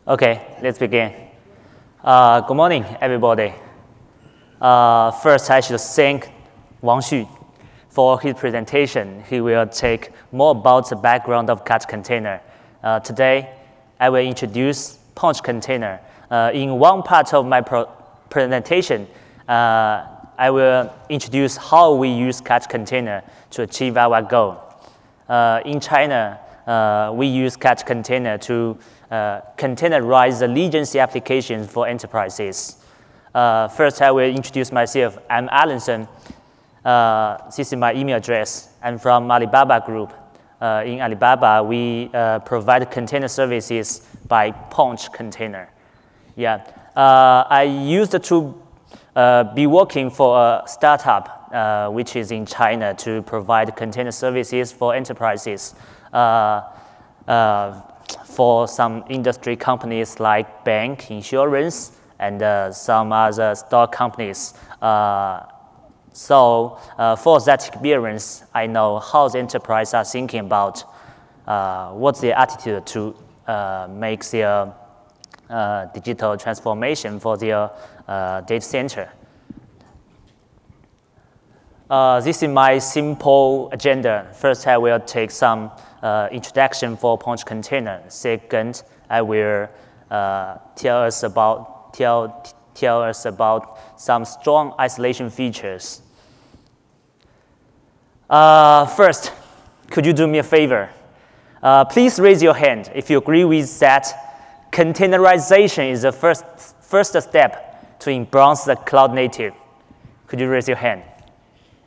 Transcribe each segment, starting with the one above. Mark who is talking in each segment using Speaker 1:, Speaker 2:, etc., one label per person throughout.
Speaker 1: Okay, let's begin. Good morning, everybody. First, I should thank Wang Xu for his presentation. He will take more about the background of kata-container. Today, I will introduce PouchContainer. In one part of my presentation, I will introduce how we use kata-container to achieve our goal. In China, we use kata-container to containerize the legacy applications for enterprises. First, I will introduce myself. I'm Alanson. This is my email address. I'm from Alibaba Group. In Alibaba, we provide container services by PouchContainer. Yeah, I used to be working for a startup which is in China to provide container services for enterprises. For some industry companies like bank, insurance, and some other stock companies. So for that experience, I know how the enterprise are thinking about what's their attitude to make their digital transformation for their data center. This is my simple agenda. First, I will take some introduction for PouchContainer. Second, I will tell us about some strong isolation features. First, could you do me a favor? Please raise your hand if you agree with that containerization is the first step to embrace the cloud native. Could you raise your hand?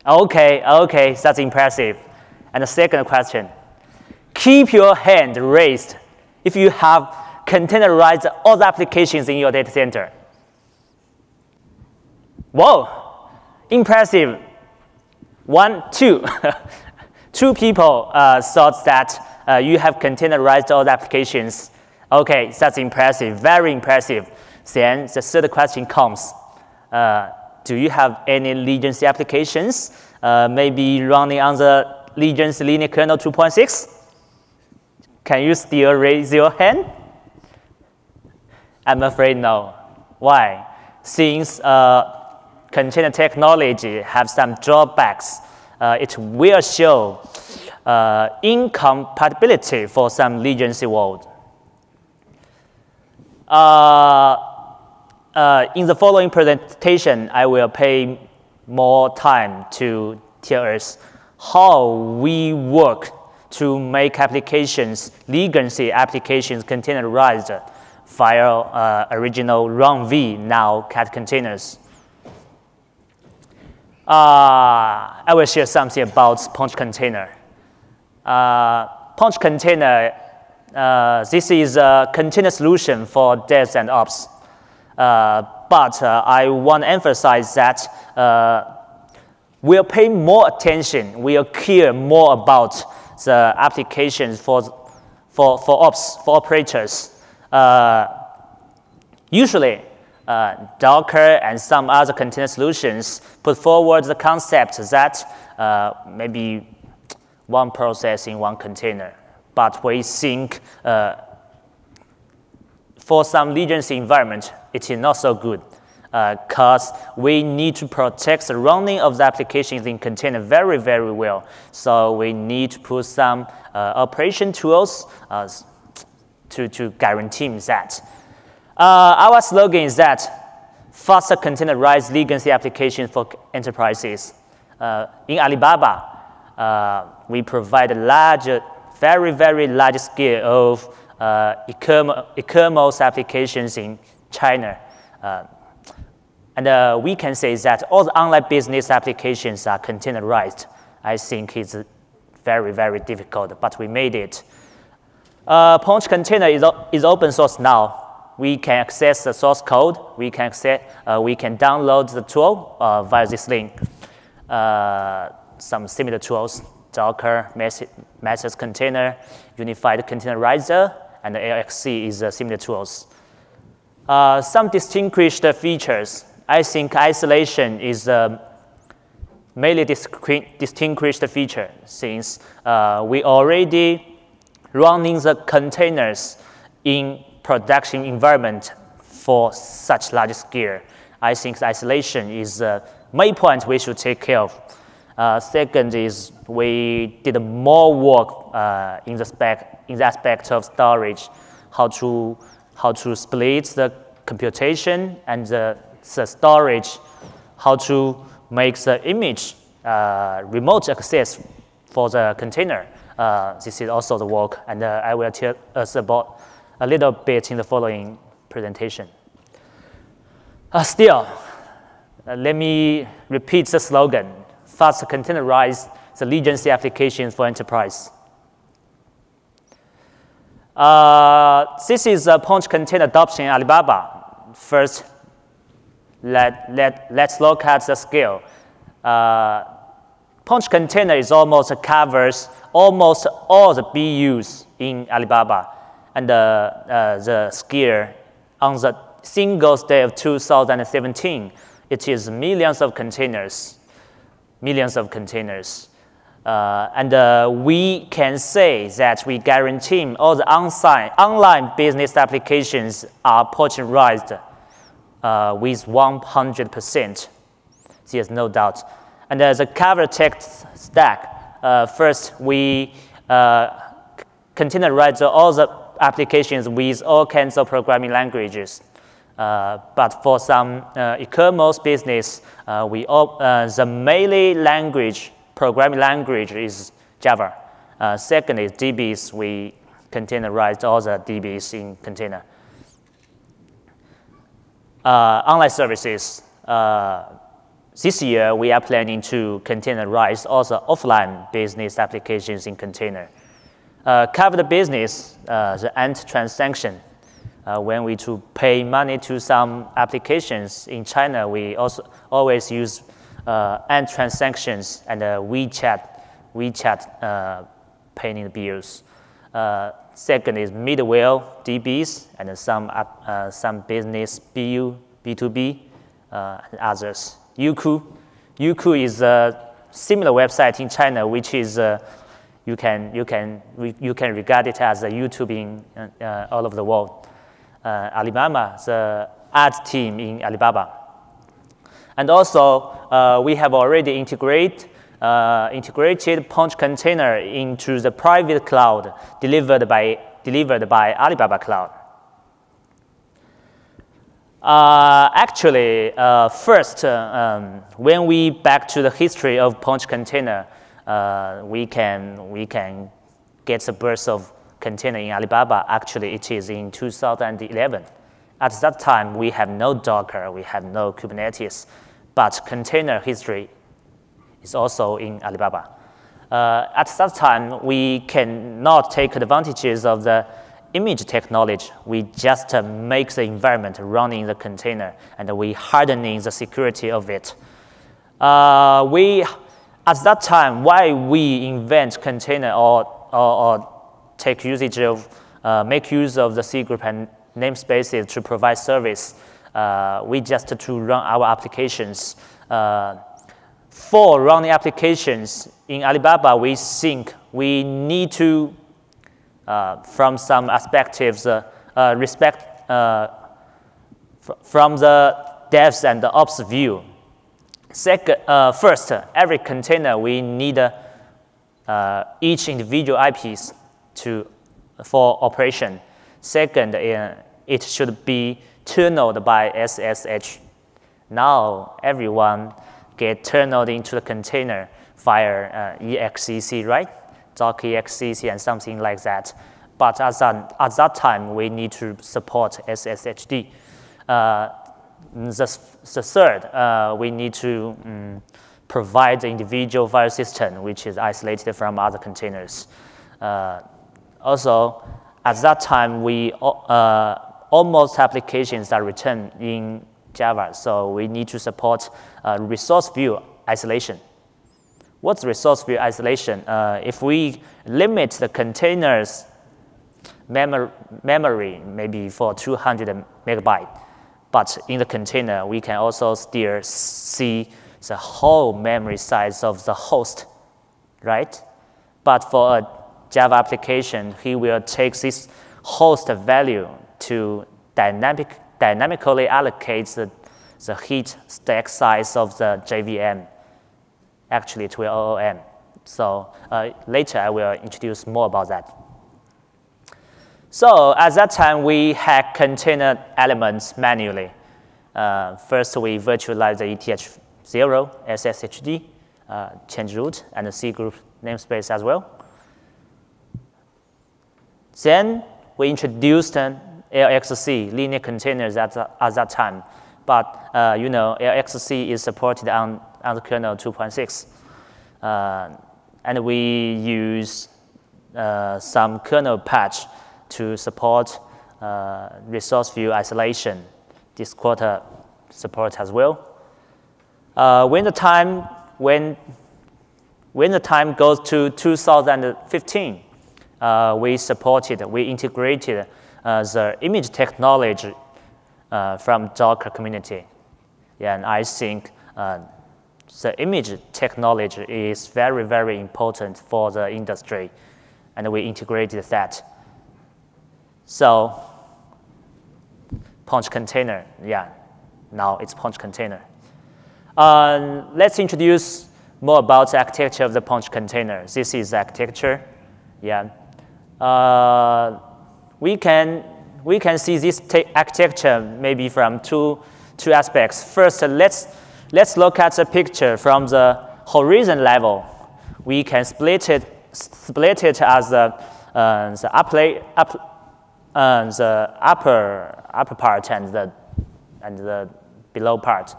Speaker 1: Okay, that's impressive. And the second question, keep your hand raised if you have containerized all the applications in your data center. Whoa, impressive. 1, 2. 2 people thought that you have containerized all the applications. Okay, that's impressive, very impressive. Then the third question comes. Do you have any legacy applications, maybe running on the legacy Linux kernel 2.6? Can you still raise your hand? I'm afraid no. Why? Since container technology have some drawbacks, it will show incompatibility for some legacy world. In the following presentation, I will pay more time to tell us how we work to make applications, legacy applications containerized via original runv, now kata-containers. I will share something about PouchContainer. PouchContainer, this is a container solution for devs and ops. But I want to emphasize that we'll pay more attention, we'll care more about the applications for ops, for operators. Usually, Docker and some other container solutions put forward the concept that maybe one process in one container. But we think for some legacy environment, it is not so good because we need to protect the running of the applications in container very, very well. So we need to put some operation tools to guarantee that. Our slogan is that faster containerized legacy applications for enterprises. In Alibaba, we provide a large, very, very large scale of e-commerce applications in China. And we can say that all the online business applications are containerized. I think it's very, very difficult, but we made it. PouchContainer is open source now. We can access the source code. We can download the tool via this link. Some similar tools, Docker, Message Container, Unified Containerizer, and LXC is similar tools. Some distinguished features. I think isolation is a mainly distinguished feature since we already running the containers in production environment for such large scale. I think the isolation is the main point we should take care of. Second is we did more work in the aspect of storage, how to split the computation and the storage, how to make the image remote access for the container. This is also the work, and I will tell us about a little bit in the following presentation. Still, let me repeat the slogan: fast containerize the legacy applications for enterprise. This is a PouchContainer adoption in Alibaba. First, let's look at the scale. PouchContainer is almost covers almost all the BUs in Alibaba, and the scale on the Singles Day of 2017, it is millions of containers. And we can say that we guarantee all the online business applications are Pouchcontainized with 100%. There's no doubt. And the cover text stack, first we containerize all the applications with all kinds of programming languages. But for some e-commerce business, the main language, programming language is Java. Second is DBs. We containerize all the DBs in container. Online services. This year, we are planning to containerize all the offline business applications in container. Cover the business, the end transaction. When we to pay money to some applications in China, we also always use end transactions and WeChat paying the bills. Second is middleware DBs and some business BU, B2B, and others. Youku is a similar website in China, which is you can regard it as a YouTube in all over the world. Alibaba, the ads team in Alibaba. And also, we have already integrated PouchContainer into the private cloud delivered by Alibaba Cloud. Actually, first, when we back to the history of PouchContainer, we can get the birth of container in Alibaba. Actually, it is in 2011. At that time, we have no Docker, we have no Kubernetes, but container history is also in Alibaba. At that time, we cannot take advantages of the image technology. We just make the environment running the container, and we hardening the security of it. At that time, why we invent container or take usage of, make use of the C group and namespaces to provide service. We just to run our applications. For running applications in Alibaba, we think we need to, from some perspectives, respect from the devs and the ops view. Second, first, every container we need each individual IPs for operation. Second, it should be tunneled by SSH. Now everyone get tunneled into the container via lxcfs, right? Doc lxcfs and something like that. But at that time, we need to support SSHD. The third, we need to provide the individual file system, which is isolated from other containers. Also, at that time, almost applications are written in Java, so we need to support resource view isolation. What's resource view isolation? If we limit the containers memory maybe for 200 megabytes, but in the container, we can also still see the whole memory size of the host, right? But for a Java application, he will take this host value to dynamically allocate the heat stack size of the JVM, actually to OOM. So later I will introduce more about that. So at that time, we hack container elements manually. First, we virtualize the ETH0, SSHD, change root, and the C group namespace as well. Then we introduced LXC, linear containers at that time. But you know, LXC is supported on the kernel 2.6. And we use some kernel patch to support resource view isolation. This Quota support as well. When the time goes to 2015, we integrated the image technology from Docker community. Yeah, and I think the image technology is very, very important for the industry, and we integrated that. So, PouchContainer, yeah, now it's PouchContainer. Let's introduce more about the architecture of the PouchContainer. This is the architecture, yeah. We can see this architecture maybe from two aspects. First, let's look at the picture from the horizon level. We can split it as the upper part and the below part.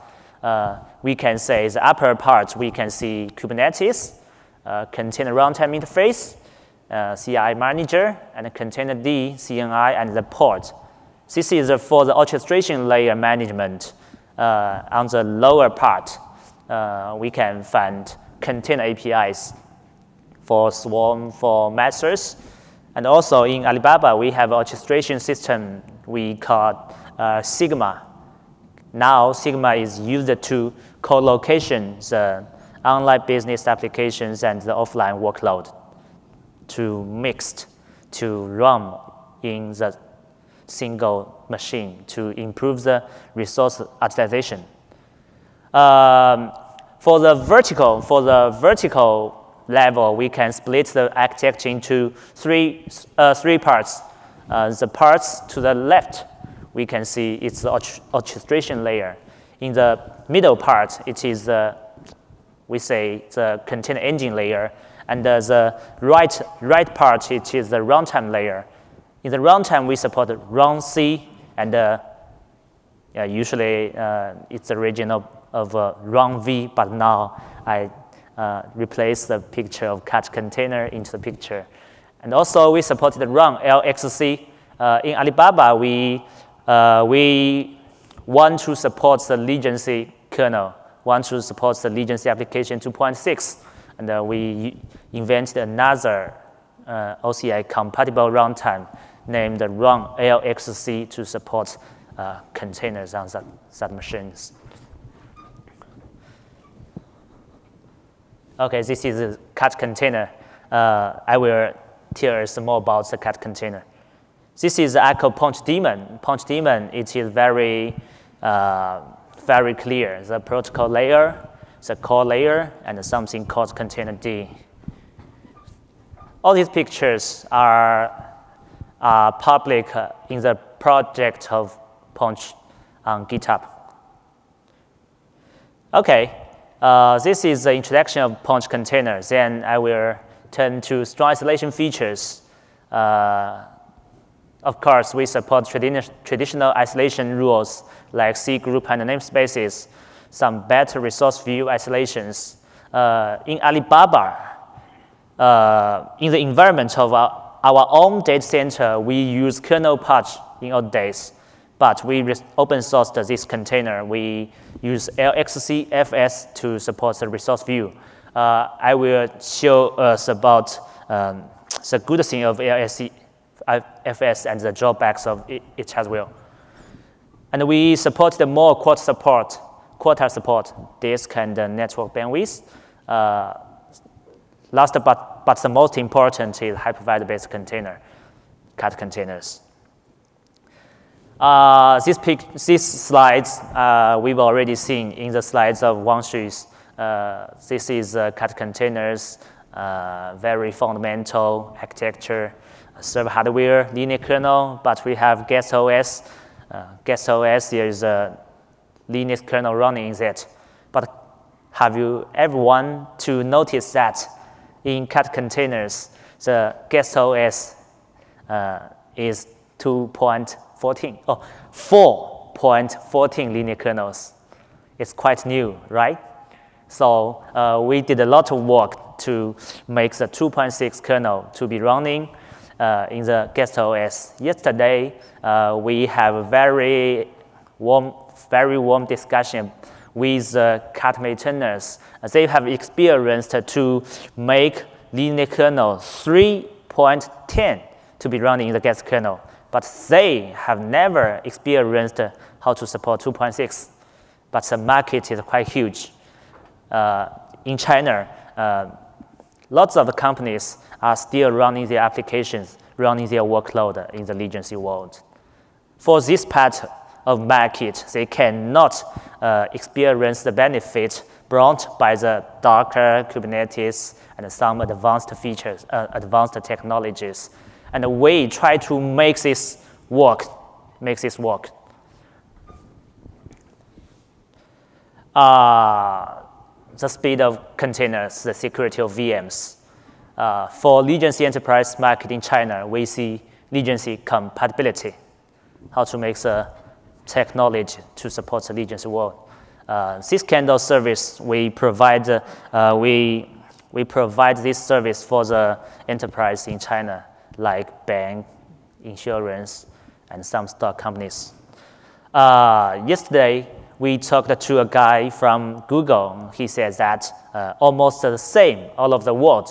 Speaker 1: We can say the upper part, we can see Kubernetes, container runtime interface, CI manager, and container D, CNI, and the port. This is for the orchestration layer management. On the lower part, we can find container APIs for Swarm, for methods. And also in Alibaba, we have an orchestration system we call Sigma. Now, Sigma is used to co-location the online business applications and the offline workload to mixed to run in the single machine to improve the resource utilization. For the vertical level, we can split the architecture into three parts. The parts to the left, we can see it's the orchestration layer. In the middle part, it is we say the container engine layer, and the right part, it is the runtime layer. In the runtime, we support runc, and usually it's the region of runv, but now I replace the picture of kata-container into the picture. And also, we supported the run lxc. In Alibaba, we want to support the legacy kernel, want to support the legacy application 2.6, and we invented another OCI compatible runtime named run lxc to support containers on that machines. Okay, this is a kata-container. I will tell us more about the kata-container. This is the Echo Punch daemon. Punch daemon, it is very clear. The protocol layer, the core layer, and something called container D. All these pictures are public in the project of Punch on GitHub. Okay, this is the introduction of PouchContainer. Then I will turn to strong isolation features. Of course, we support traditional isolation rules like C group and namespaces, some better resource view isolations. In Alibaba, in the environment of our own data center, we use kernel patch in old days, but we open sourced this container. We use lxcfs to support the resource view. I will show us about the good thing of lxcfs and the drawbacks of it as well. And we supported more Quota support, disk and network bandwidth. Last but the most important is hypervisor-based container, kata-containers. These slides we've already seen in the slides of Wang Xu's. This is kata-containers, very fundamental architecture, server hardware, Linux kernel, but we have guest OS. Guest OS, there is a Linux kernel running in it. But have you ever want to notice that in kata-containers, the guest OS is 2.14, oh, 4.14 Linux kernels. It's quite new, right? So we did a lot of work to make the 2.6 kernel to be running in the guest OS. Yesterday, we have a very warm discussion with kata maintainers. They have experienced to make Linux kernel 3.10 to be running in the guest kernel, but they have never experienced how to support 2.6. But the market is quite huge. In China, lots of companies are still running their applications, running their workload in the legacy world. For this part of market, they cannot experience the benefit brought by the Docker, Kubernetes, and some advanced features, advanced technologies. And we try to make this work. The speed of containers, the security of VMs. For legacy enterprise market in China, we see legacy compatibility, how to make the technology to support the legacy world. This kind of service, we provide this service for the enterprise in China, like bank, insurance, and some stock companies. Yesterday, we talked to a guy from Google. He says that almost the same all over the world.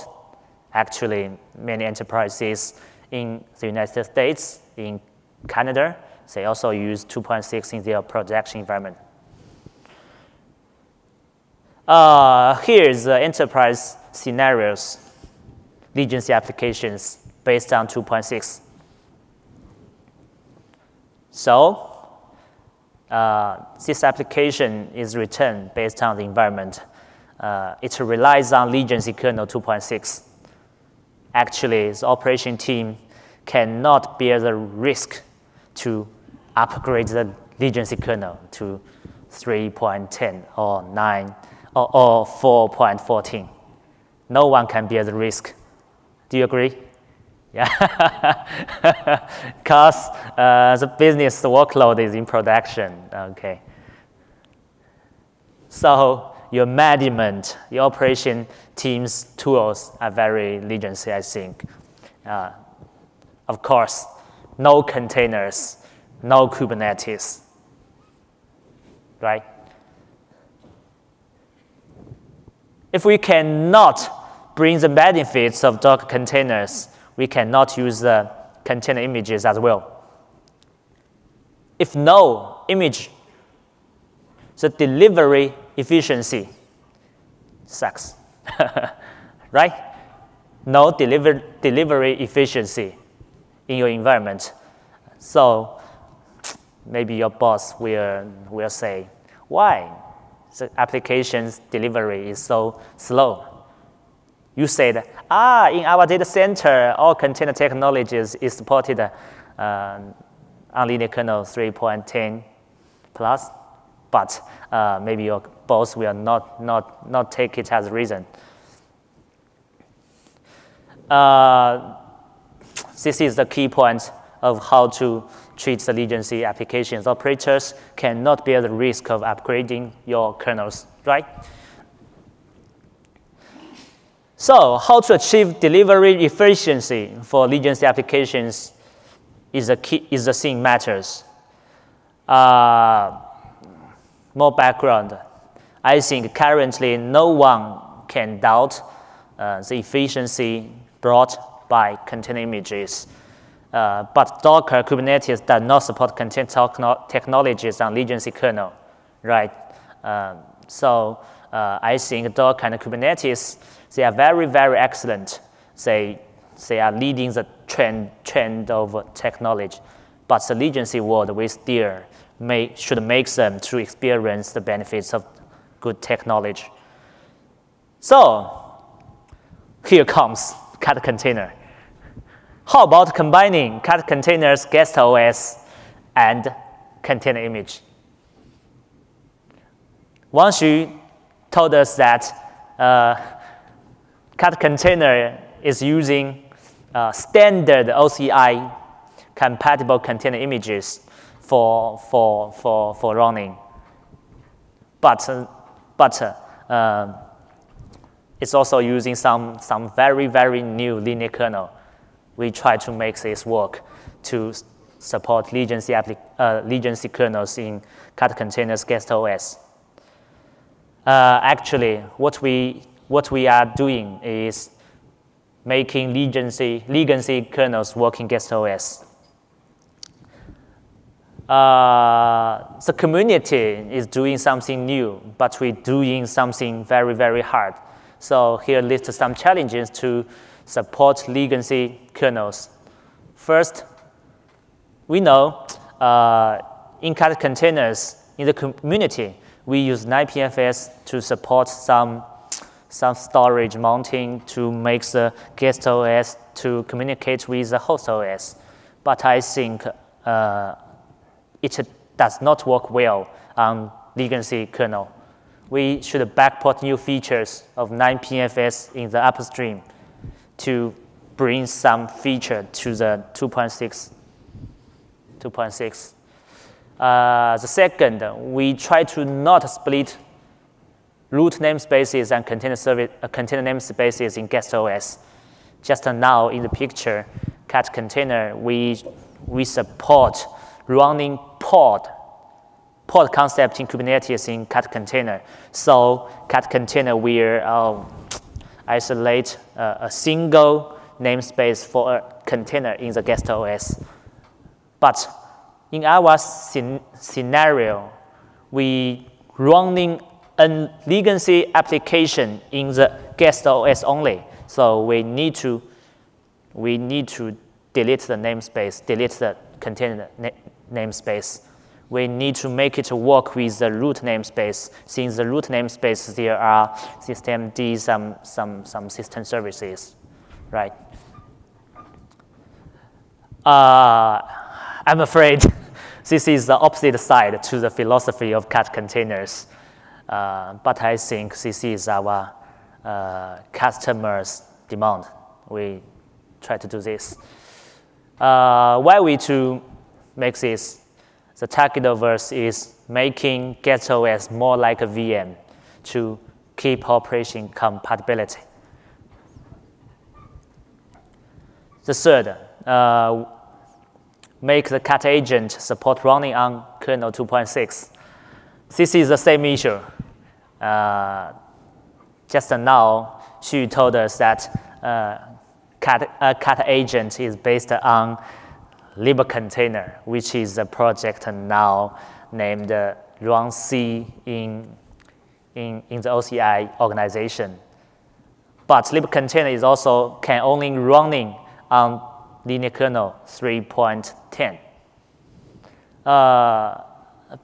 Speaker 1: Actually, many enterprises in the United States, in Canada, they also use 2.6 in their production environment. Here's the enterprise scenarios, legacy applications based on 2.6. So, this application is written based on the environment. It relies on legacy kernel 2.6. Actually, the operation team cannot bear the risk to upgrade the legacy kernel to 3.10 or 9 or 4.14. No one can bear the risk. Do you agree? Yeah, because the business workload is in production, okay. So your management, your operation team's tools are very legacy, I think. Of course, no containers, no Kubernetes, right? If we cannot bring the benefits of Docker containers, we cannot use the container images as well. If no image, the delivery efficiency sucks, right? No delivery efficiency in your environment. So maybe your boss will say, why the application's delivery is so slow? You said, in our data center, all container technologies is supported on Linux kernel 3.10 plus, but maybe your boss will not take it as a reason. This is the key point of how to treat the legacy applications. Operators cannot bear the risk of upgrading your kernels, right? So how to achieve delivery efficiency for legacy applications is the thing matters. More background. I think currently no one can doubt the efficiency brought by container images. But Docker, Kubernetes does not support container technologies on legacy kernel, right? So I think Docker and Kubernetes, they are very, very excellent. They are leading the trend of technology. but the legacy world, we still should make them to experience the benefits of good technology. So here comes kata-container. How about combining kata-containers, guest OS, and container image? Wang Xu told us that kata-container is using standard OCI compatible container images for running, but it's also using some very new linear kernel. We try to make this work to support legacy kernels in kata-containers guest OS. Actually, what we are doing is making legacy kernels work in guest OS. The community is doing something new, but we're doing something very hard. So here list some challenges to support legacy kernels. First, we know in kata-containers in the community, we use 9pfs to support some storage mounting to make the guest OS to communicate with the host OS. But I think it does not work well on legacy kernel. We should backport new features of 9pfs in the upstream to bring some feature to the 2.6. The second, we try to not split root namespaces and container namespaces in guest OS. Just now in the picture, kata-container, we support running pod concept in Kubernetes in kata-container. So kata-container will isolate a single namespace for a container in the guest OS. But in our scenario, we running a legacy application in the guest OS only. So we need to delete the namespace, delete the container namespace. We need to make it work with the root namespace. Since the root namespace, there are systemd, some system services, right? I'm afraid this is the opposite side to the philosophy of kata-containers. But I think this is our customers' demand. We try to do this. Why we to make this? The target of us is making guest OS more like a VM to keep operation compatibility. The third, make the kata agent support running on kernel 2.6. This is the same issue. Just now, Xu told us that kata agent is based on libcontainer, which is a project now named runv in the OCI organization. But libcontainer is also can only running on linear kernel 3.10.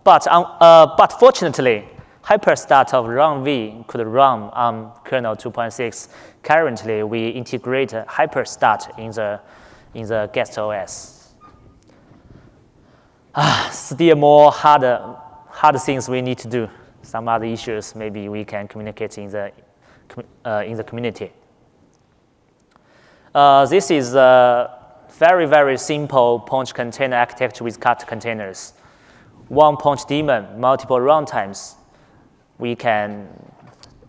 Speaker 1: But fortunately, Hyperstart of runv could run on kernel 2.6. Currently, we integrate Hyperstart in the guest OS. Still more hard things we need to do. Some other issues maybe we can communicate in the community. This is a very simple PouchContainer architecture with kata-containers. One Pouch daemon, multiple runtimes. We can,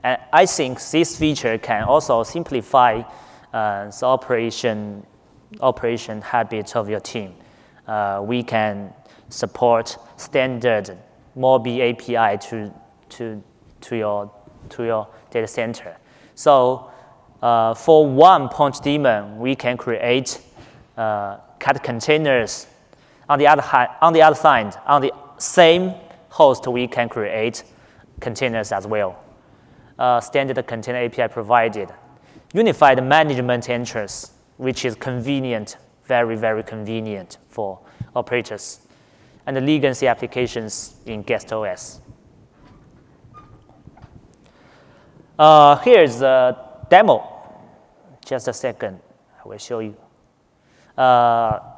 Speaker 1: and I think this feature can also simplify the operation habits of your team. We can support standard Mobi API to your data center. So for one Pouch daemon, we can create kata-containers. On the other side, on the same host, we can create containers as well. Standard container API provided. Unified management entrance, which is convenient, very convenient for operators, and the legacy applications in guest OS. Here's the demo. Just a second, I will show you.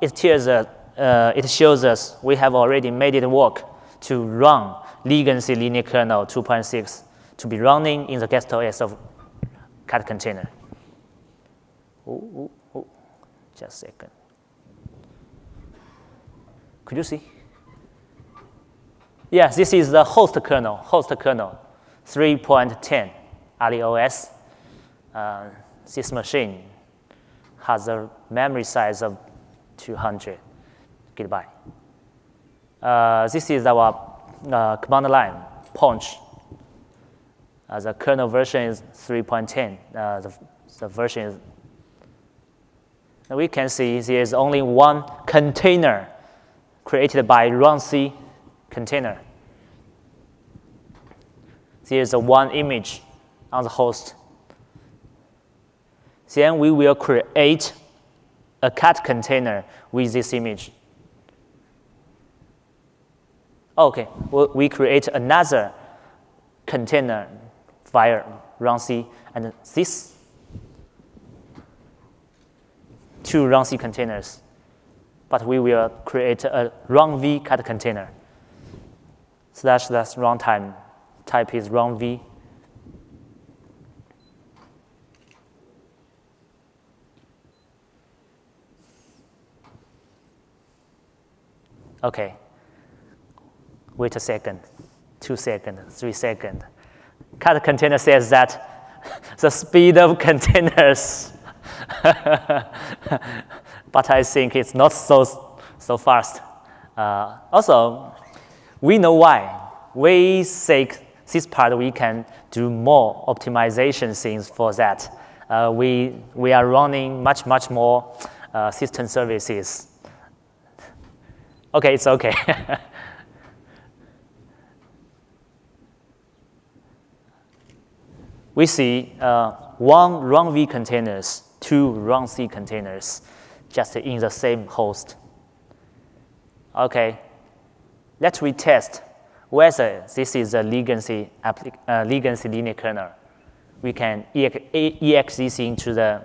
Speaker 1: It shows us we have already made it work to run legacy linear kernel 2.6 to be running in the guest OS of kata-container. Just a second. Could you see? Yes, this is the host kernel 3.10 AliOS. This machine has a memory size of 200 GB. This is our command line, Punch. The kernel version is 3.10. The version is, and we can see there is only one container created by runv container. There is one image on the host. Then we will create a kata-container with this image. Okay, we create another container via runv, and these two runv containers. But we will create a runv kata-container. Slash runtime type is runv. Okay, wait a second, 2 seconds, 3 seconds. Kata-container says that the speed of containers, but I think it's not so fast. Also, we know why. We think this part we can do more optimization things for that. We are running much more system services. Okay, it's okay. We see one runv containers, two runc containers, just in the same host. Okay, let's retest whether this is a legacy linear kernel. We can ex this into the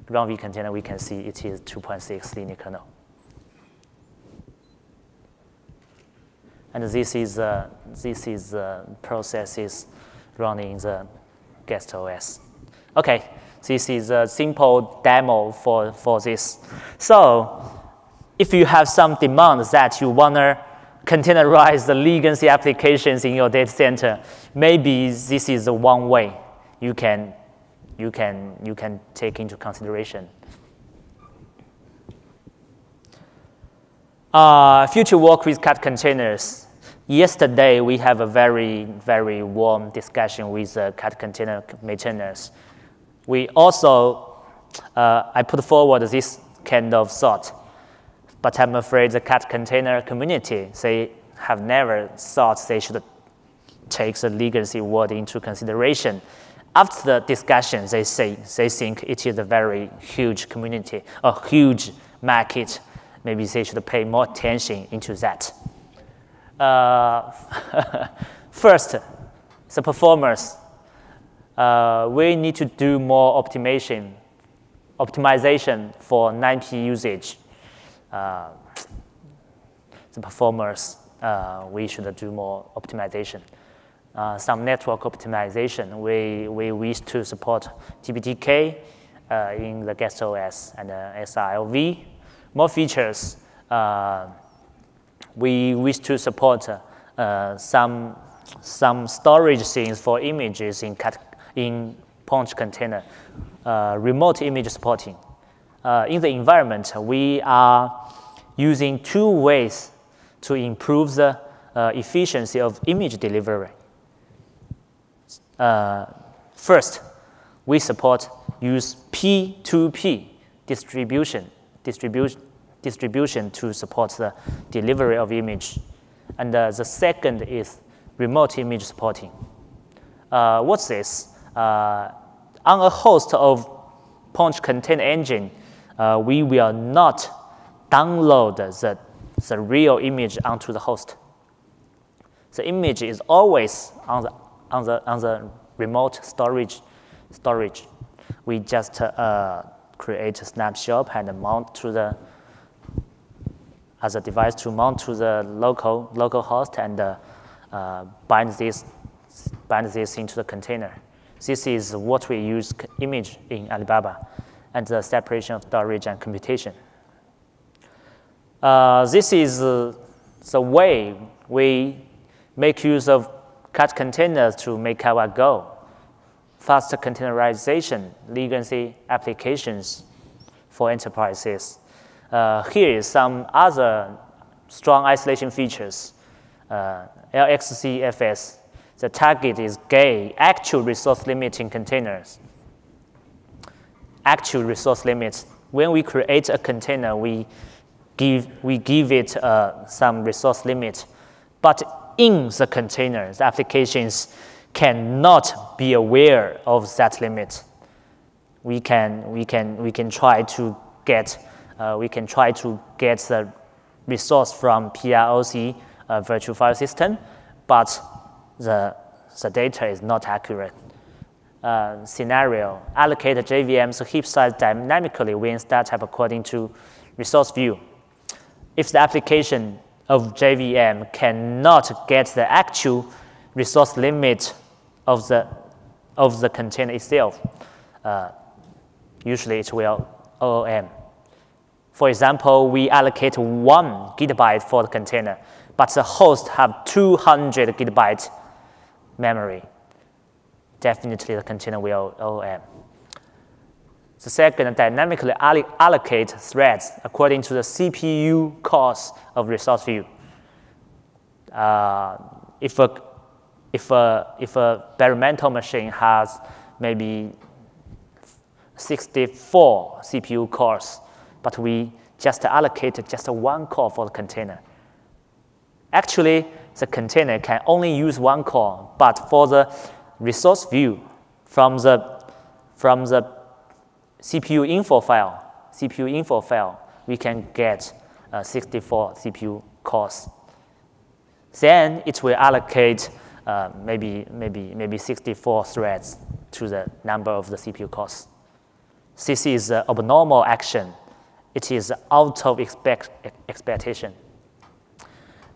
Speaker 1: runv container. We can see it is 2.6 linear kernel. And this is processes running in the guest OS. Okay, this is a simple demo for this. So if you have some demands that you want to containerize the legacy applications in your data center, maybe this is the one way you can take into consideration. Future work with kata-containers. Yesterday, we have a very warm discussion with kata-container maintainers. We also, I put forward this kind of thought, but I'm afraid the kata-container community, they have never thought they should take the legacy word into consideration. After the discussion, they think it is a very huge community, a huge market. Maybe they should pay more attention into that. First, the performance. We need to do more optimization for 9P usage. The performance, we should do more optimization. Some network optimization, we wish to support TBTK in the guest OS and SRLV. More features, we wish to support some storage things for images in PouchContainer, remote image supporting. In the environment, we are using 2 ways to improve the efficiency of image delivery. First, we use P2P distribution to support the delivery of image. And the second is remote image supporting. What's this? On a host of PouchContainer engine, we will not download the real image onto the host. The image is always on the remote storage. We just create a snapshot and mount to the as a device to mount to the local host and bind this into the container. This is what we use image in Alibaba, and the separation of storage and computation. This is the way we make use of kata-containers to make our goal. Faster containerization, legacy applications for enterprises. Here is some other strong isolation features. lxcfs, the target is actual resource limiting containers. Actual resource limits. When we create a container, we give it some resource limit, but in the container, the applications cannot be aware of that limit. We can try to get the resource from PROC, virtual file system, but the data is not accurate. Scenario: allocate JVM's heap size dynamically when startup according to resource view. If the application of JVM cannot get the actual resource limit of the container itself, usually it will OOM. For example, we allocate 1 GB for the container, but the host have 200 GB memory. Definitely the container will OOM. The second, dynamically allocate threads according to the CPU cost of resource view. If a bare metal machine has maybe 64 CPU cores, but we just allocated just 1 core for the container. Actually, the container can only use 1 core, but for the resource view from the CPU info file, we can get 64 CPU cores. Then it will allocate maybe 64 threads to the number of the CPU cores. This is an abnormal action. It is out of expectation.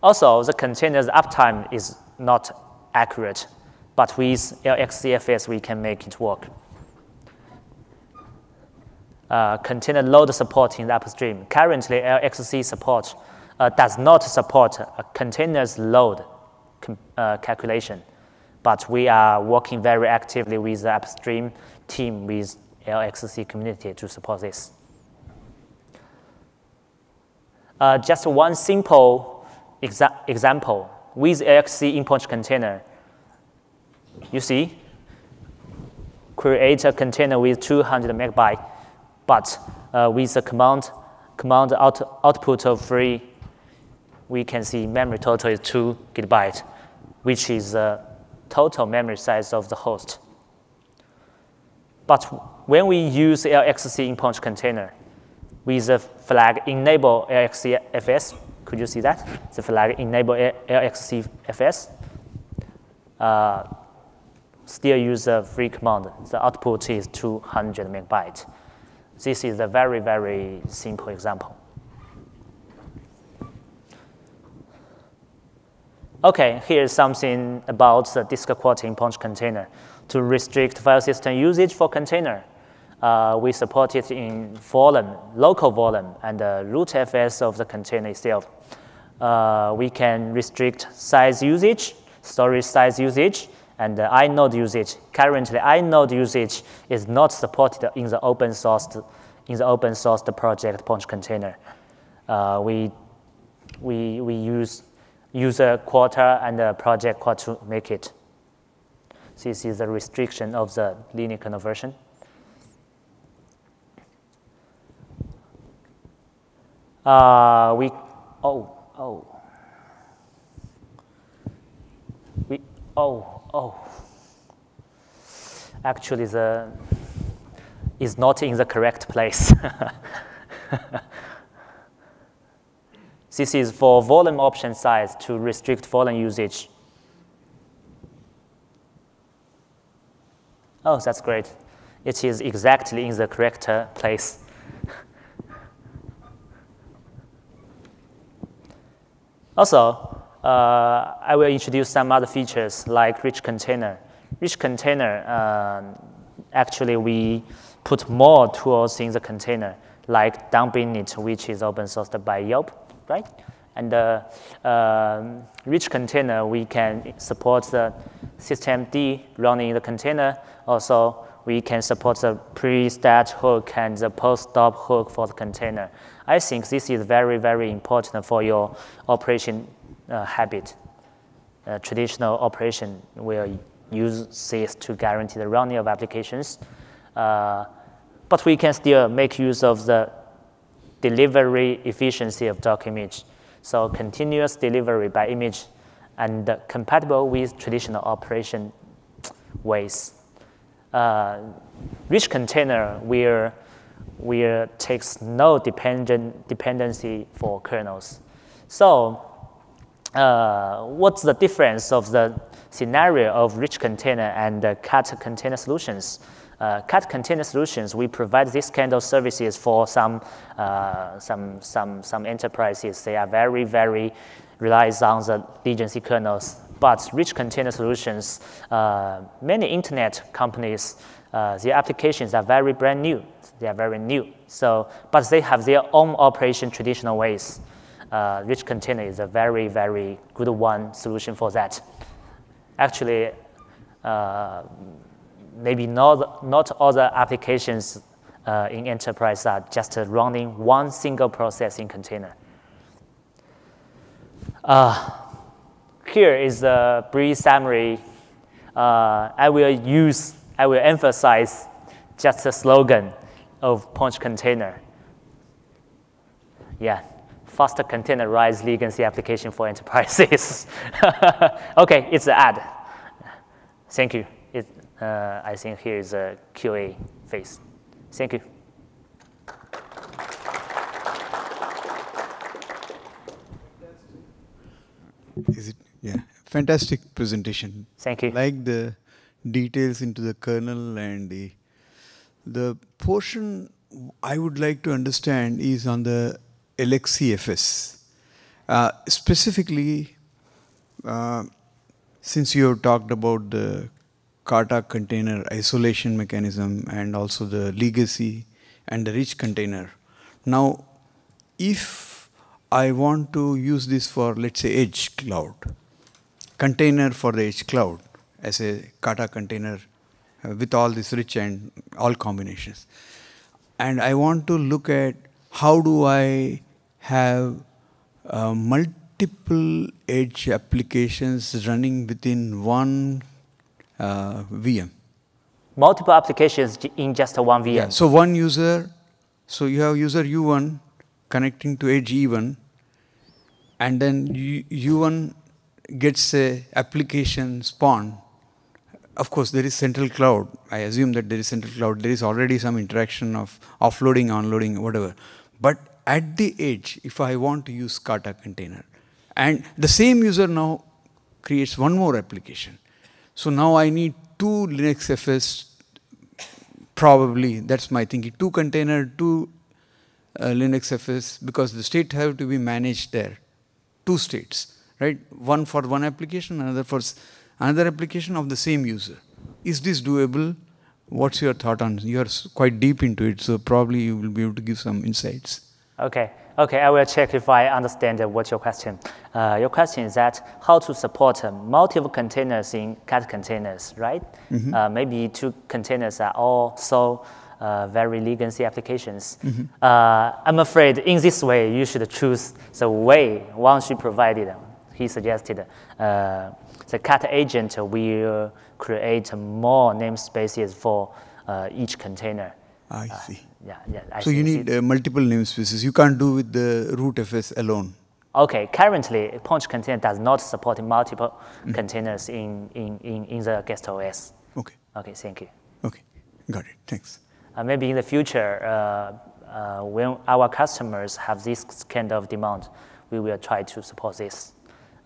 Speaker 1: Also, the container's uptime is not accurate, but with lxcfs we can make it work. Container load support in the upstream. Currently, lxc support does not support a container's load calculation, but we are working very actively with the upstream team with lxc community to support this. Just one simple example with lxc import container. You see, create a container with 200 megabytes, but with the command output of 3, we can see memory total is 2 GB, which is the total memory size of the host. But when we use lxc import container with the flag enable lxcfs, could you see that? The flag enable lxcfs, still use the free command. The output is 200 megabytes. This is a very, very simple example. Okay, here's something about the disk quota import container. To restrict file system usage for container, we support it in volume, local volume, and the rootfs of the container itself. We can restrict size usage, storage size usage, and inode usage. Currently, inode usage is not supported in the open source project PouchContainer. We use user Quota and project Quota to make it. This is the restriction of the Linux conversion. Actually, is not in the correct place. This is for volume option size to restrict volume usage. Oh, that's great. It is exactly in the correct place. Also, I will introduce some other features like rich container. Rich container, actually we put more tools in the container, like dump-init, which is open sourced by Yelp, right? And rich container, we can support the systemd running in the container. Also, we can support the pre-stat hook and the post-stop hook for the container. I think this is very, very important for your operation habit. Traditional operation will use this to guarantee the running of applications. But we can still make use of the delivery efficiency of doc image. So continuous delivery by image and compatible with traditional operation ways. Rich container will takes no dependency for kernels. So what's the difference of the scenario of rich container and kata-container solutions? Kata-container solutions, we provide this kind of services for some enterprises. They are very, very relies on the legacy kernels. But rich container solutions, many internet companies, their applications are very brand new. They are very new. So, but they have their own operation traditional ways. Rich container is a very, very good one solution for that. Actually, maybe not all the applications in enterprise are just running one single process in container. Here is a brief summary. I will emphasize just the slogan of PouchContainer. Yeah, faster containerized legacy application for enterprises. Okay, it's an ad. Thank you. I think here is a QA phase. Thank you.
Speaker 2: Is it? Yeah, fantastic presentation.
Speaker 1: Thank you.
Speaker 2: Like the details into the kernel and the portion I would like to understand is on the lxcfs. Specifically, since you have talked about the kata-container isolation mechanism and also the legacy and the rich container. Now, if I want to use this for, let's say, edge cloud, container for the edge cloud as a kata container with all this rich and all combinations. And I want to look at how do I have multiple edge applications running within one VM.
Speaker 1: Multiple applications in just one VM.
Speaker 2: Yeah, so one user, so you have user U1 connecting to edge E1, and then U1 gets a application spawn. Of course, there is central cloud. I assume that there is central cloud. There is already some interaction of offloading, onloading, whatever. But at the edge, if I want to use kata container, and the same user now creates one more application. So now I need two lxcfs, probably, that's my thinking, two container, two lxcfs, because the state have to be managed there. Two states, right? One for one application, another for another application of the same user. Is this doable? What's your thought on it? You are quite deep into it, so probably you will be able to give some insights.
Speaker 1: Okay, I will check if I understand what's your question. Your question is that how to support multiple containers in kata-containers, right? Mm-hmm. Maybe two containers are also very legacy applications. Mm-hmm. I'm afraid in this way, you should choose the way once you provided. He suggested the kata agent will create more namespaces for each container.
Speaker 2: I see.
Speaker 1: Yeah.
Speaker 2: So you need multiple namespaces. You can't do with the rootfs alone.
Speaker 1: Okay, currently, PouchContainer does not support multiple containers in the guest OS.
Speaker 2: Okay.
Speaker 1: Okay, thank you.
Speaker 2: Okay, got it. Thanks.
Speaker 1: Maybe in the future, when our customers have this kind of demand, we will try to support this.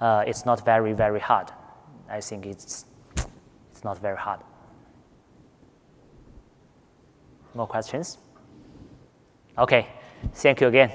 Speaker 1: It's not very, very hard. I think it's not very hard. More questions? Okay, thank you again.